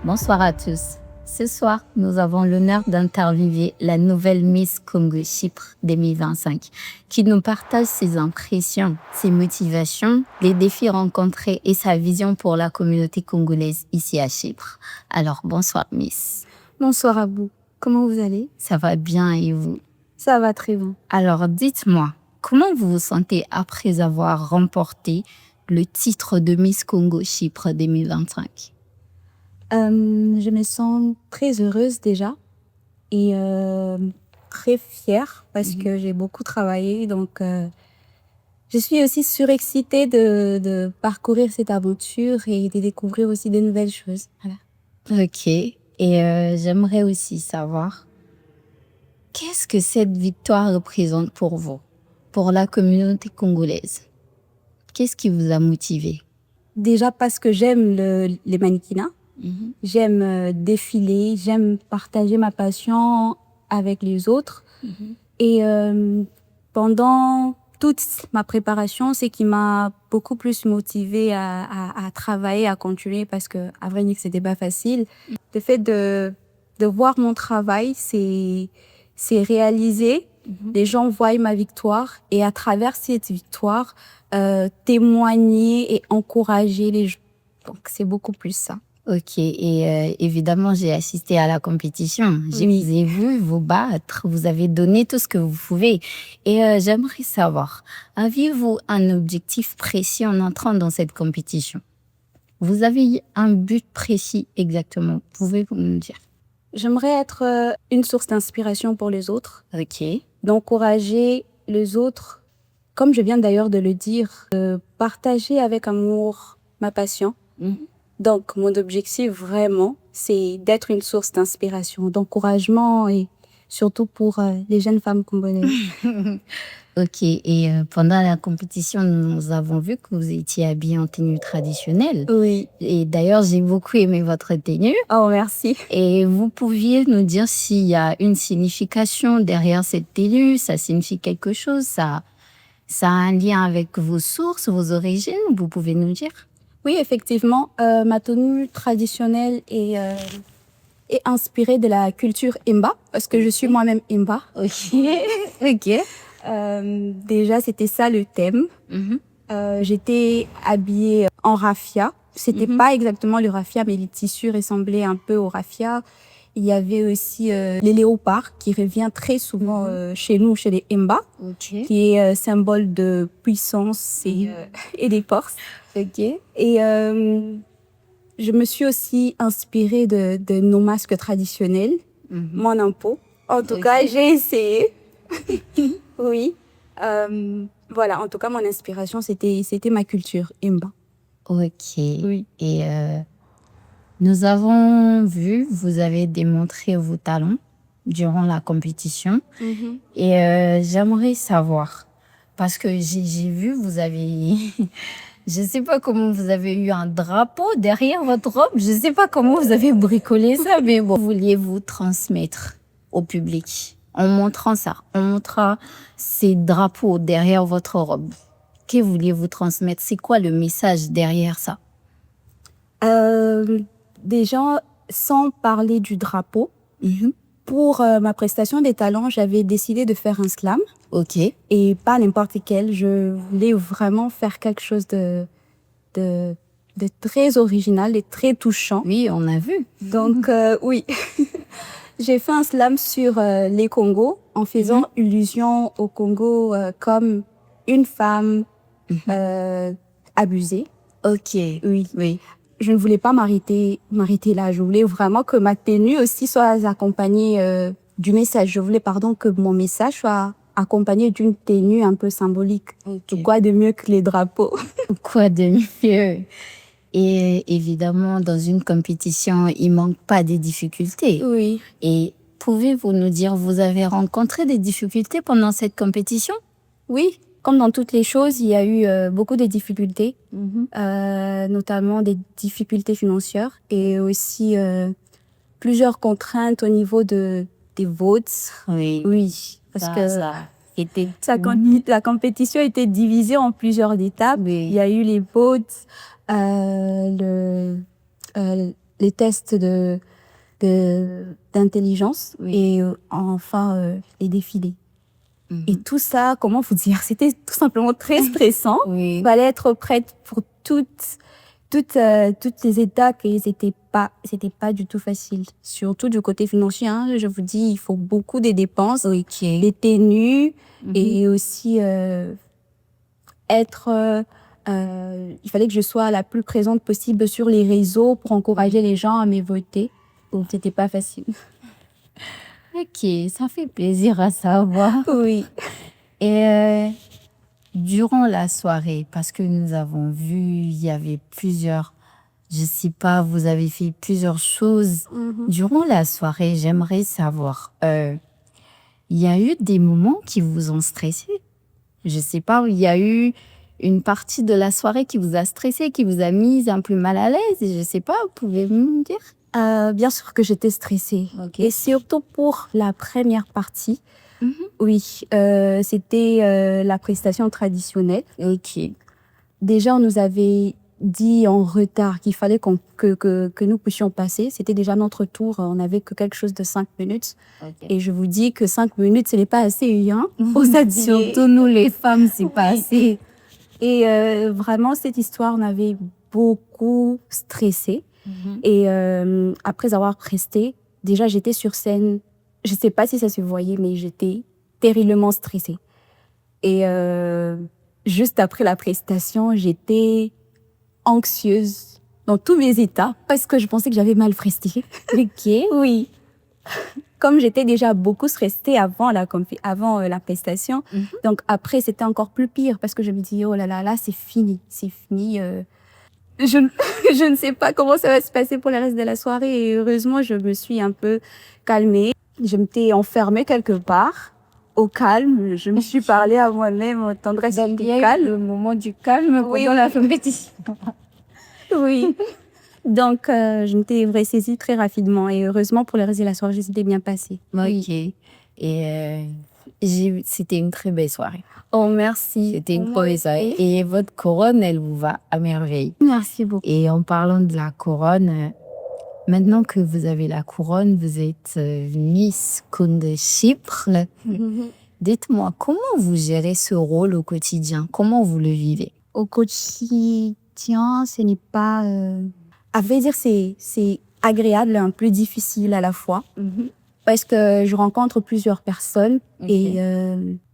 Bonsoir à tous. Ce soir, nous avons l'honneur d'interviewer la nouvelle Miss Congo Chypre 2025 qui nous partage ses impressions, ses motivations, les défis rencontrés et sa vision pour la communauté congolaise ici à Chypre. Alors, bonsoir Miss. Bonsoir à vous. Comment vous allez? Ça va bien et vous? Ça va très bien. Alors, dites-moi, comment vous vous sentez après avoir remporté le titre de Miss Congo Chypre 2025? Je me sens très heureuse déjà et très fière parce que j'ai beaucoup travaillé. Donc, je suis aussi surexcitée de parcourir cette aventure et de découvrir aussi de nouvelles choses. Voilà. Ok. Et j'aimerais aussi savoir, qu'est-ce que cette victoire représente pour vous, pour la communauté congolaise? Qu'est-ce qui vous a motivé? Déjà parce que j'aime les mannequinats. J'aime défiler, j'aime partager ma passion avec les autres. Et pendant toute ma préparation, c'est qui m'a beaucoup plus motivée à travailler, à continuer, parce que à vrai dire, c'était pas facile. Le fait de voir mon travail, c'est réalisé. Les gens voient ma victoire et à travers cette victoire, témoigner et encourager les gens. Donc c'est beaucoup plus ça. Ok, et évidemment, j'ai assisté à la compétition. Je vous ai vu vous battre, vous avez donné tout ce que vous pouvez. Et j'aimerais savoir, aviez-vous un objectif précis en entrant dans cette compétition? Vous avez un but précis exactement, pouvez-vous nous dire? J'aimerais être une source d'inspiration pour les autres. Ok. D'encourager les autres, comme je viens d'ailleurs de le dire, de partager avec amour ma passion. Donc, mon objectif vraiment, c'est d'être une source d'inspiration, d'encouragement et surtout pour les jeunes femmes congolaises. Ok, et pendant la compétition, nous avons vu que vous étiez habillée en tenue traditionnelle. Oui. Et d'ailleurs, j'ai beaucoup aimé votre tenue. Oh, merci. Et vous pouviez nous dire s'il y a une signification derrière cette tenue, ça signifie quelque chose, ça a un lien avec vos sources, vos origines, vous pouvez nous dire? Oui, effectivement, ma tenue traditionnelle est inspirée de la culture Imba, parce que je suis moi-même Imba. Ok, ok. Déjà, c'était ça le thème. J'étais habillée en raffia. C'était pas exactement le raffia, mais les tissus ressemblaient un peu au raffia. Il y avait aussi les léopards qui revient très souvent chez nous, chez les Imba, qui est symbole de puissance et des forces. Ok. Et je me suis aussi inspirée de nos masques traditionnels, mon impôt. En tout cas, j'ai essayé. Oui. Voilà, en tout cas, mon inspiration, c'était ma culture, Imba. Ok. Oui. Et nous avons vu, vous avez démontré vos talents durant la compétition. Et j'aimerais savoir, parce que j'ai vu, vous avez... Je ne sais pas comment vous avez eu un drapeau derrière votre robe. Je ne sais pas comment vous avez bricolé ça, mais bon. Vouliez-vous transmettre au public en montrant ça, en montrant ces drapeaux derrière votre robe? Que vouliez-vous transmettre? C'est quoi le message derrière ça? Déjà, sans parler du drapeau, pour ma prestation des talents, j'avais décidé de faire un slam. Ok. Et pas n'importe quel. Je voulais vraiment faire quelque chose de très original et très touchant. Oui, on a vu. Donc, oui. J'ai fait un slam sur les Congos en faisant allusion au Congo comme une femme abusée. Ok. Oui. Je ne voulais pas m'arrêter là. Je voulais vraiment que ma tenue aussi soit accompagnée du message. Je voulais, que mon message soit accompagné d'une tenue un peu symbolique. Okay. Quoi de mieux que les drapeaux? Quoi de mieux? Et évidemment, dans une compétition, il manque pas des difficultés. Oui. Et pouvez-vous nous dire, vous avez rencontré des difficultés pendant cette compétition? Oui. Comme dans toutes les choses, il y a eu beaucoup de difficultés, notamment des difficultés financières et aussi plusieurs contraintes au niveau des votes. Oui, parce que la compétition était divisée en plusieurs étapes. Oui. Il y a eu les votes, les tests d'intelligence et enfin les défilés. Et tout ça, comment vous dire, c'était tout simplement très stressant. Il fallait être prête pour toutes les étapes et c'était pas du tout facile. Surtout du côté financier, hein, je vous dis, il faut beaucoup de dépenses, des tenues et aussi être... il fallait que je sois la plus présente possible sur les réseaux pour encourager les gens à me voter. Donc, c'était pas facile. Ok, ça fait plaisir à savoir. Oui. Et durant la soirée, parce que nous avons vu, il y avait plusieurs, je sais pas, vous avez fait plusieurs choses. Durant la soirée, j'aimerais savoir, il y a eu des moments qui vous ont stressé? Je sais pas, il y a eu une partie de la soirée qui vous a stressé, qui vous a mis un peu mal à l'aise, et je sais pas, pouvez-vous me dire? Bien sûr que j'étais stressée. Et surtout pour la première partie. Oui, c'était la prestation traditionnelle. Déjà, on nous avait dit en retard qu'il fallait que nous puissions passer. C'était déjà notre tour. On n'avait que quelque chose de 5 minutes. Et je vous dis que 5 minutes, ce n'est pas assez, hein, pour s'habiller. Surtout nous, les femmes, c'est pas assez. Et vraiment, cette histoire m'avait beaucoup stressée. Et après avoir presté, déjà, j'étais sur scène. Je sais pas si ça se voyait, mais j'étais terriblement stressée. Et juste après la prestation, j'étais anxieuse dans tous mes états parce que je pensais que j'avais mal presté. Oui. Comme j'étais déjà beaucoup stressée avant la prestation, donc après, c'était encore plus pire parce que je me dis, oh là là, là, c'est fini. Je ne sais pas comment ça va se passer pour le reste de la soirée et heureusement, je me suis un peu calmée. Je m'étais enfermée quelque part, au calme. Je me suis parlé à moi-même en tendresse et calme. Le moment du calme pendant la compétition. Oui. Donc, je m'étais ressaisie très rapidement et heureusement pour le reste de la soirée, c'était bien passé. Ok. Et c'était une très belle soirée. Oh, merci. C'était une très belle soirée. Et votre couronne, elle vous va à merveille. Merci beaucoup. Et en parlant de la couronne, maintenant que vous avez la couronne, vous êtes Miss Conde Chypre. Dites-moi, comment vous gérez ce rôle au quotidien? Comment vous le vivez? Au quotidien, ce n'est pas... À vrai dire, c'est agréable et un peu difficile à la fois. Parce que je rencontre plusieurs personnes et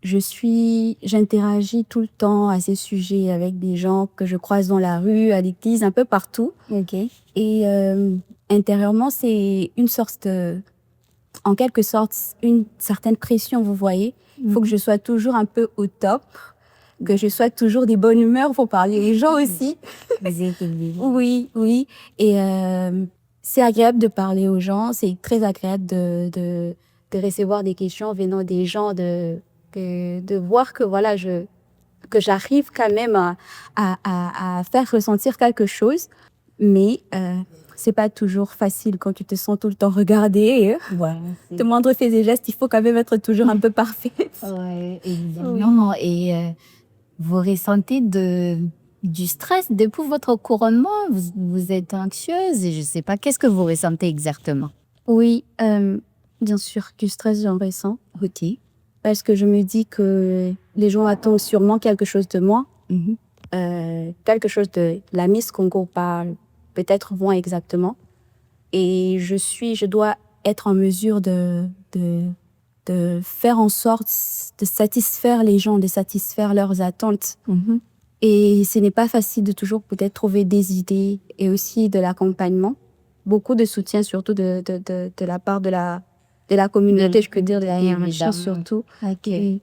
j'interagis tout le temps à ces sujets avec des gens que je croise dans la rue, à l'église, un peu partout. Et intérieurement, c'est une sorte en quelque sorte, une certaine pression, vous voyez. Il faut que je sois toujours un peu au top, que je sois toujours des bonnes humeurs pour parler aux gens aussi. Oui, oui. Et c'est agréable de parler aux gens, c'est très agréable de recevoir des questions venant des gens, de voir que voilà, que j'arrive quand même à faire ressentir quelque chose. Mais c'est pas toujours facile quand tu te sens tout le temps regardée. Le moindre fait des gestes, il faut quand même être toujours un peu parfaite. Oui, évidemment. Et vous ressentez du stress depuis votre couronnement? Vous êtes anxieuse et je sais pas. Qu'est-ce que vous ressentez exactement? Oui, bien sûr, du stress, j'en ressens. Parce que je me dis que les gens attendent sûrement quelque chose de moi. Quelque chose de la Miss Congo parle peut-être moins exactement. Et je dois être en mesure de faire en sorte de satisfaire les gens, de satisfaire leurs attentes. Et ce n'est pas facile de toujours peut-être trouver des idées et aussi de l'accompagnement. Beaucoup de soutien, surtout de la part de la communauté, je peux dire, de la hiérarchie surtout. Et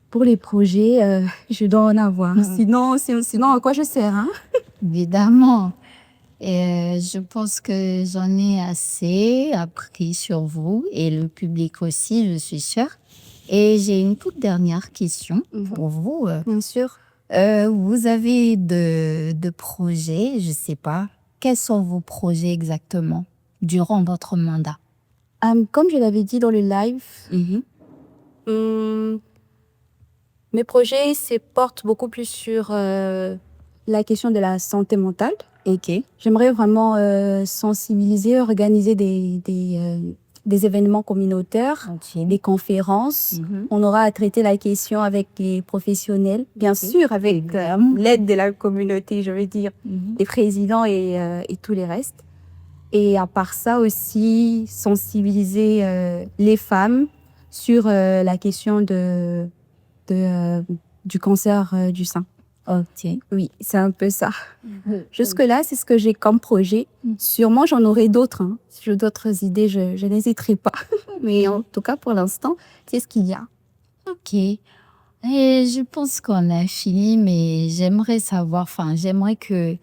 pour les projets, je dois en avoir. Sinon, à quoi je sers, hein? Évidemment. Et je pense que j'en ai assez appris sur vous et le public aussi, je suis sûre. Et j'ai une toute dernière question pour vous. Bien sûr. Vous avez de projets, je sais pas. Quels sont vos projets exactement durant votre mandat? Comme je l'avais dit dans le live, mes projets se portent beaucoup plus sur la question de la santé mentale Ok. J'aimerais vraiment sensibiliser, organiser des événements communautaires, Ok. des conférences. On aura à traiter la question avec les professionnels, bien sûr, avec l'aide de la communauté, je veux dire, les présidents et tous les restes. Et à part ça aussi, sensibiliser les femmes sur la question du cancer du sein. Ok. Oui, c'est un peu ça. Jusque-là, c'est ce que j'ai comme projet. Sûrement, j'en aurai d'autres. Hein. Si j'ai d'autres idées, je n'hésiterai pas. Mais en tout cas, pour l'instant, c'est ce qu'il y a. Ok. Et je pense qu'on a fini, mais j'aimerais savoir, enfin, j'aimerais que,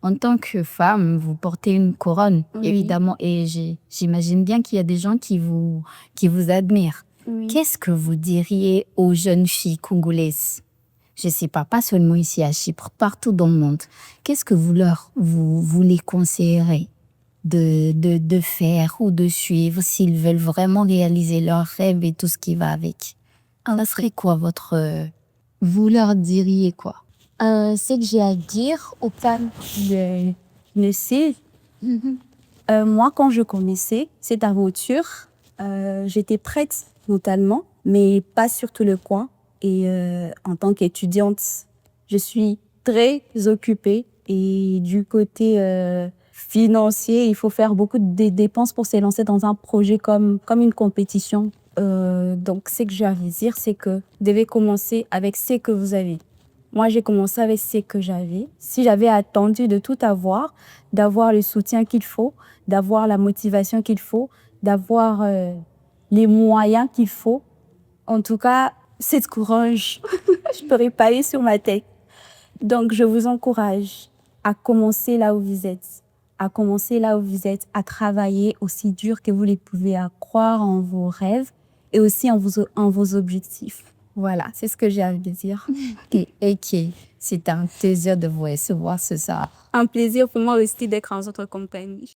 en tant que femme, vous portez une couronne, Oui. évidemment, et j'imagine bien qu'il y a des gens qui vous admirent. Oui. Qu'est-ce que vous diriez aux jeunes filles congolaises? Je sais pas seulement ici à Chypre, partout dans le monde. Qu'est-ce que vous les conseillerez de faire ou de suivre s'ils veulent vraiment réaliser leurs rêves et tout ce qui va avec? Ça serait quoi vous leur diriez quoi? Ce que j'ai à dire aux femmes le sait. Moi, quand je connaissais cette aventure, j'étais prête mentalement, mais pas sur tout le coin. Et en tant qu'étudiante, je suis très occupée. Et du côté financier, il faut faire beaucoup de dépenses pour s'élancer dans un projet comme une compétition. Donc, ce que j'ai à vous dire, c'est que vous devez commencer avec ce que vous avez. Moi, j'ai commencé avec ce que j'avais. Si j'avais attendu de tout avoir, d'avoir le soutien qu'il faut, d'avoir la motivation qu'il faut, d'avoir les moyens qu'il faut, en tout cas, cette courage, je pourrais pas aller sur ma tête. Donc, je vous encourage à commencer là où vous êtes, à travailler aussi dur que vous le pouvez, à croire en vos rêves et aussi en vos objectifs. Voilà, c'est ce que j'ai à vous dire. Ok, c'est un plaisir de vous recevoir ce soir. Un plaisir pour moi aussi d'être en votre compagnie.